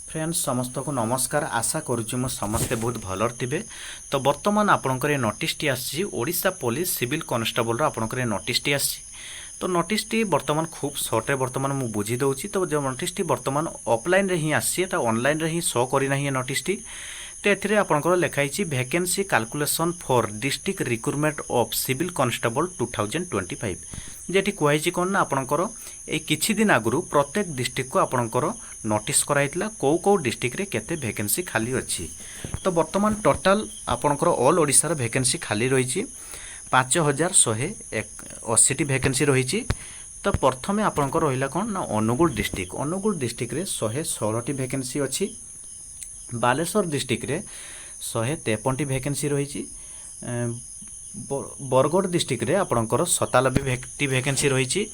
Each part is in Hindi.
फ्रेंड्स समस्त को नमस्कार। आशा करुच्ची मु समस्ते बहुत भलर थे। तो बर्तमान आपंकर नोटिस आसी ओडिशा पुलिस सिविल कॉन्स्टेबल आपंकर नोटिस आसी। तो नोटिस बर्तमान खूब सर्टे बर्तमान मुझे बुझी दूसरी। तो जो नोटिस बर्तमान ऑफलाइन रे ही आसी ऑनलाइन रे ही शो करना ये नोटिस। तो ये आपंकर लिखाई vacancy calculation for district recruitment of civil constable 2025 जेटी कहुई कौन ना आपंकर किछि दिन आगु प्रत्येक डिस्ट्रिक्ट को आपंकर नोटिस कराइला कौ डिस्ट्रिक्ट रे केते वैकेंसी खाली अच्छी। तो बर्तमान टोटाल आपंकर ऑल ओडिशा वैकेंसी खाली रही 5180 वैकेंसी रही। तो प्रथमे आपंकर रहा कौन ना अनुगुल डिस्ट्रिक्ट रे 116 वैकेंसी अच्छी। बालेश्वर डिस्ट्रिक्ट रे 153 वैकेंसी रही। बरगढ़ डिस्ट्रिक्ट रे आपणकर 97 वैकेंसी रही।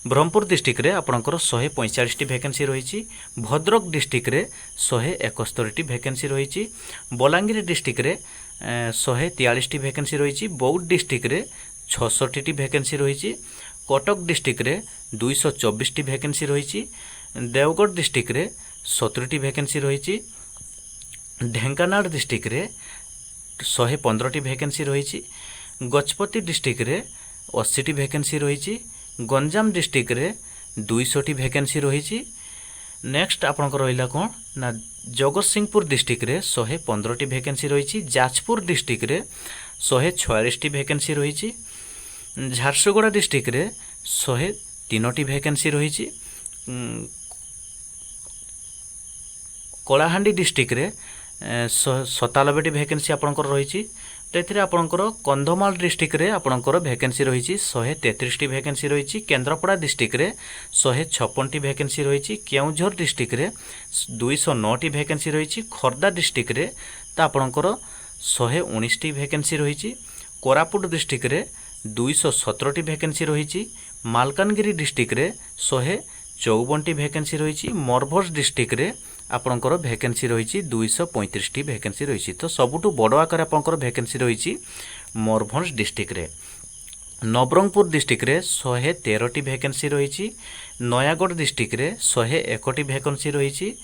ब्रह्मपुर डिस्ट्रिक्ट रे आपणकर 145 वैकेंसी रही। भद्रक डिस्ट्रिक्ट रे 171 वैकेंसी रही। बलांगीर डिस्ट्रिक्ट रे 143 वैकेंसी रही। बौद्ध डिस्ट्रिक्ट रे 66 वैकेंसी रही। कटक डिस्ट्रिक्ट रे 224 वैकेंसी रही। देवगढ़ डिस्ट्रिक्ट रे 70 वैकेंसी रही। ढेंकानाल डिस्ट्रिक्ट रे 115 वैकेंसी रही। गजपति डिस्ट्रिक्ट रे 80 वैकेंसी रही। गंजाम डिस्ट्रिक्ट रे 200 वैकेंसी रही। नेक्स्ट आपंकर रहा कौन ना जगतसिंहपुर डिस्ट्रिक्ट रे 115 वैकेंसी रही। जाजपुर डिस्ट्रिक्ट रे 146 वैकेंसी रही। झारसुगुड़ा डिस्ट्रिक्ट रे 103 वैकेंसी रही। कलाहांडी डिस्ट्रिक्ट रे 97 वैकेंसी आपंकर रही। तो ये आपंकर कंधमाल डिस्ट्रिक्ट रे आपंकर वैकेंसी रही 133 वैकेंसी रही। केन्द्रापड़ा डिस्ट्रिक्ट रे 156 वैकेंसी रही। केउझर डिस्ट्रिक्ट रे 209 वैकेंसी रही। खोर्धा डिस्ट्रिक्ट रे तो आपंकर 119 वैकेंसी रही। कोरापुट डिस्ट्रिक्ट रे 217 वैकेंसी रही। मालकानगिरी डिस्ट्रिक्ट रे 154 वैकेंसी रही। मरभज डिस्ट्रिक्ट रे आपंकर वैकेंसी रही 235 वैकेंसी रही। तो सबुठु बड़ आकार आपंकर वैकेंसी रही मरभंज डिस्ट्रिक्ट रे। नवरंगपुर डिस्ट्रिक्ट रे 113 वैकेंसी रही। नयागढ़ डिस्ट्रिक्ट रे 101 वैकेंसी रही।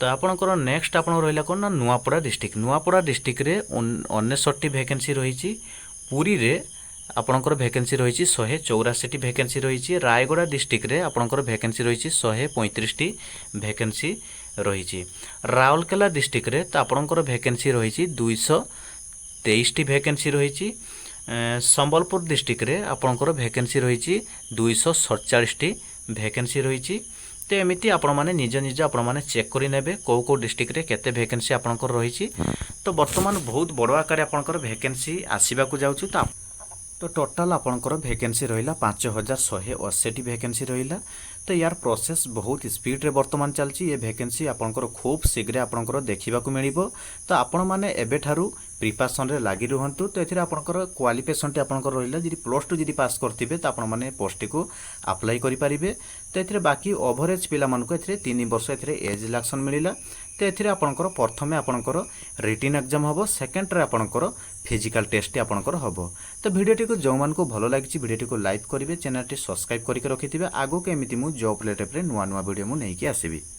तो आपंकर नेक्स्ट आप रहा कौन ना नुआपड़ा डिस्ट्रिक्ट रे 69 वैकेंसी रही। पुरी रे आपंकर वैकेंसी रही 184 वैकेंसी रही। रायगड़ा डिस्ट्रिक्ट रे आपंकर वैकेंसी रही 135 वैकेंसी रही। राउरकेला डिस्ट्रिक्ट रे तो आपंकर वैकेंसी रही 223 वैकेंसी रही। संबलपुर डिस्ट्रिक्ट रे आपंकर वैकेंसी रही 247 वैकेंसी रही। तो एमती आपण मैंने निज आपण मैंने चेक करेंगे कौ डिस्ट्रिक्ट रे केते वैकेंसी आपंकर रही। तो बर्तमान बहुत बड़ आकार आपंकर वैकेंसी आसवाक जाऊँ। तो टोटाल आपंकर वैकेंसी रहा 5180 वैकेंसी रहा। तो यार प्रोसेस बहुत स्पीड रे वर्तमान चलती। ये वैकेंसी आपंकर खूब शीघ्र आपंकर देखा मिल। तो आपण मैंने एबेठारू प्रिपरेशन रे लगी रुहंतु। तो ये आपंकर क्वालिफिकेशन टी आपंकर रहा जी +2 जी पास करते तो आपण मैंने पोस्ट को अप्लाई करेंगे। तो ये बाकी ओभरेज पिला मानक 3 वर्ष एज रिलैक्शन मिला। तो ये आपंकर प्रथमे आपंकर रिटन एग्जाम हम सेकेंड रे आपंकर फिजिकल टेस्ट आपंकर हम। तो भिडियोटी को जो मान को भल लगी भिडियोटी को लाइक करेंगे, चैनल टी सब्सक्राइब करके रखिथे। आगो के एमती मु जॉब रिलेटेड नुआ नुआ वीडियो मु नहीं आसबी।